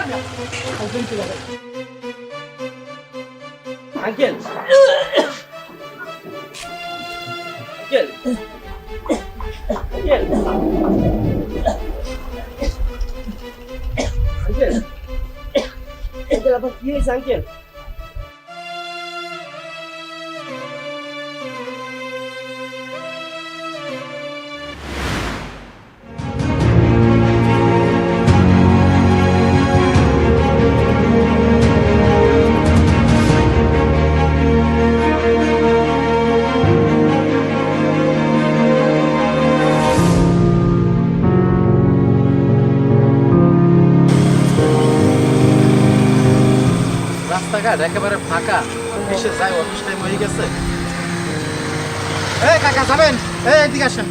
Uncle uncle uncle uncle uncle আপনার কি হয়েছে আঙ্কেল? রাস্তাঘাট একেবারে ফাঁকা, অফিসে যাই, অফিস টাইম হয়ে গেছে। এই কাকা যাবেন? এই এদিকে আসেন।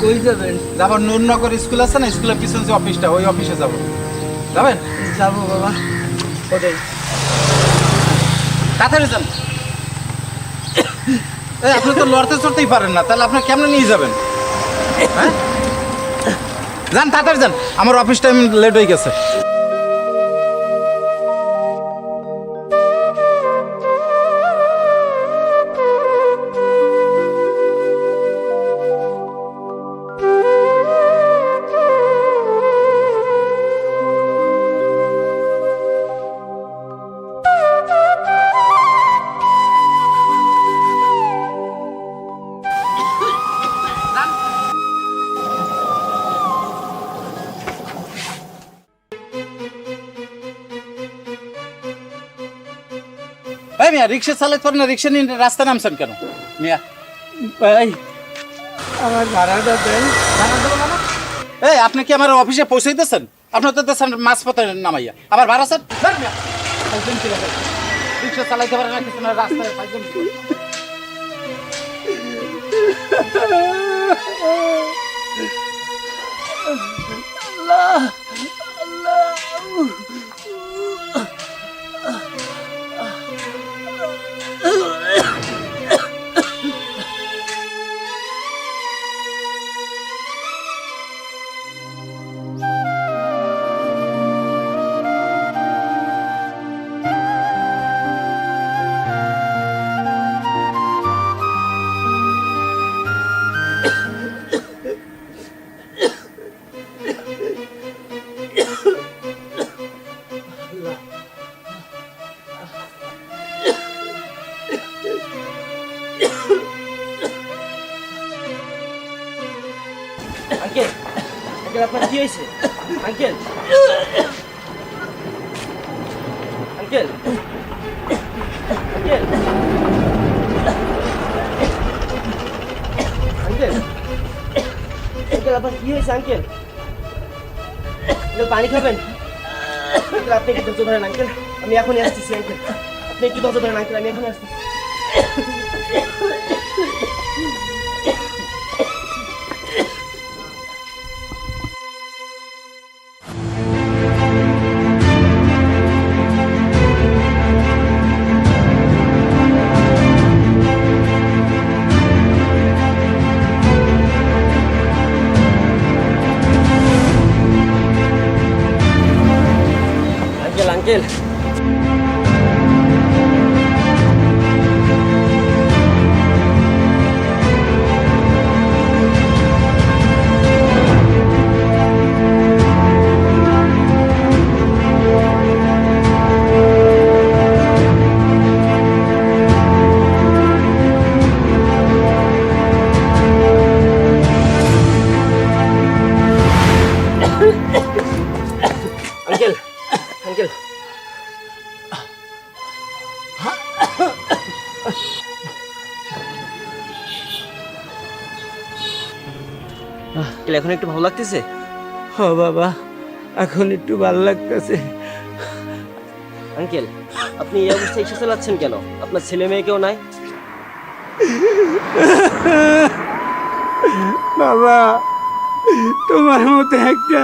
কই যাবেন? যাবো নূরনগর স্কুল আছে না, স্কুলের পিছনে যে অফিসটা, ওই অফিসে যাবো। যাবেন? যাবো বাবা। কোথায়? তাড়াতাড়ি যান। এই আপনি তো লড়তে চড়তেই পারেন না, তাহলে আপনি কেমনে নিয়ে যাবেন? হ্যাঁ যান, তাড়াতাড়ি যান, আমার অফিস টাইম লেট হয়ে গেছে। এই মিয়া, রিক্সা চালাতে পারেন না, রিক্সা নিয়ে রাস্তা নামছেন কেন মিয়া? ভাই আমার ভাড়াটা দেন। এই আপনি কি আমার অফিসে পৌঁছাইতেছেন? আপনার তো দেশেন মাছ পথে নামাইয়া আবার ভাড়া স্যার রিক্সা চালাইতে পারেন না, কিছু না, রাস্তায় পাইছেন কি? আঙ্কেল আঙ্কেল আপনার কি হয়েছে? Uncle uncle uncle uncle uncle আপনার কি হয়েছে? আঙ্কেল আঙ্কেল পানি খাবেন? আঙ্কেল আপনি একটু ধৈর্য ধরেন আঙ্কেল, আমি এখনই আসতেছি। আঙ্কেল আপনি একটু ধৈর্য ধরেন আঙ্কেল, আমি এখনই আসতেছি। আঙ্কেল আঙ্কেল আঙ্কেল আঙ্কেল এখন একটু ভালো লাগতেছে? হ বাবা, এখন একটু ভালো লাগতেছে। আঙ্কেল আপনি এই অবস্থায় রিক্সা চালাচ্ছেন কেন? আপনার ছেলে মেয়ে কেউ নাই? বাবা, তোমার মতো একটা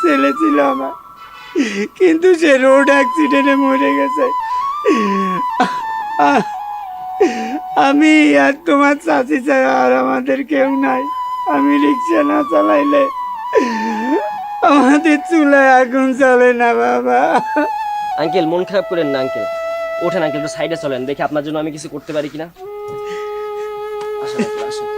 ছেলে ছিল আমার, কিন্তু সে রোড অ্যাক্সিডেন্টে মরে গেছে। আমি আর তোমার চাচি ছাড়া আর আমাদের কেউ নাই। আমি রিক্সা না চালাইলে আমাদের চুলায় আগুন জ্বলে না বাবা। আঙ্কেল মন খারাপ করেন না আঙ্কেল, ওঠেন আঙ্কেল, তো সাইডে চলেন, দেখি আপনার জন্য আমি কিছু করতে পারি কিনা। আসেন uncle, আসেন।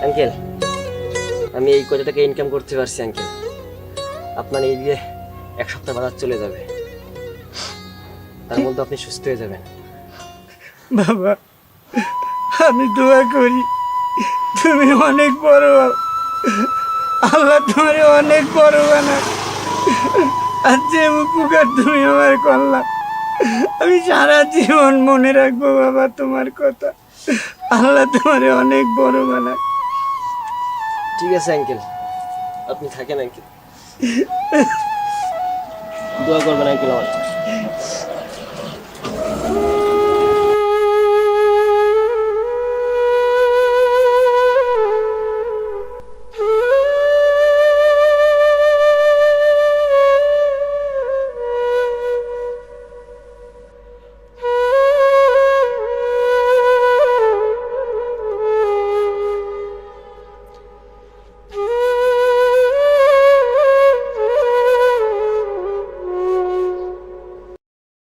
আঙ্কেল আমি এই কয়টা টাকা ইনকাম করতে পারছি আঙ্কেল, আপনার এই দিয়ে 1 সপ্তাহ বাজার চলে যাবে, তার মধ্যে আপনি সুস্থ হয়ে যাবেন। বাবা আমি দোয়া করি তুমি অনেক বড় হও, আল্লাহ তোমার অনেক বড় বানাক। আর যে উপকার তুমি আমার করলা আমি সারা জীবন মনে রাখবো বাবা তোমার কথা। আল্লাহ তোমার অনেক বড় বানাক। ঠিক আছে আঙ্কেল, আপনি থাকেন আঙ্কেল, দোয়া করবেন আঙ্কেল আমার।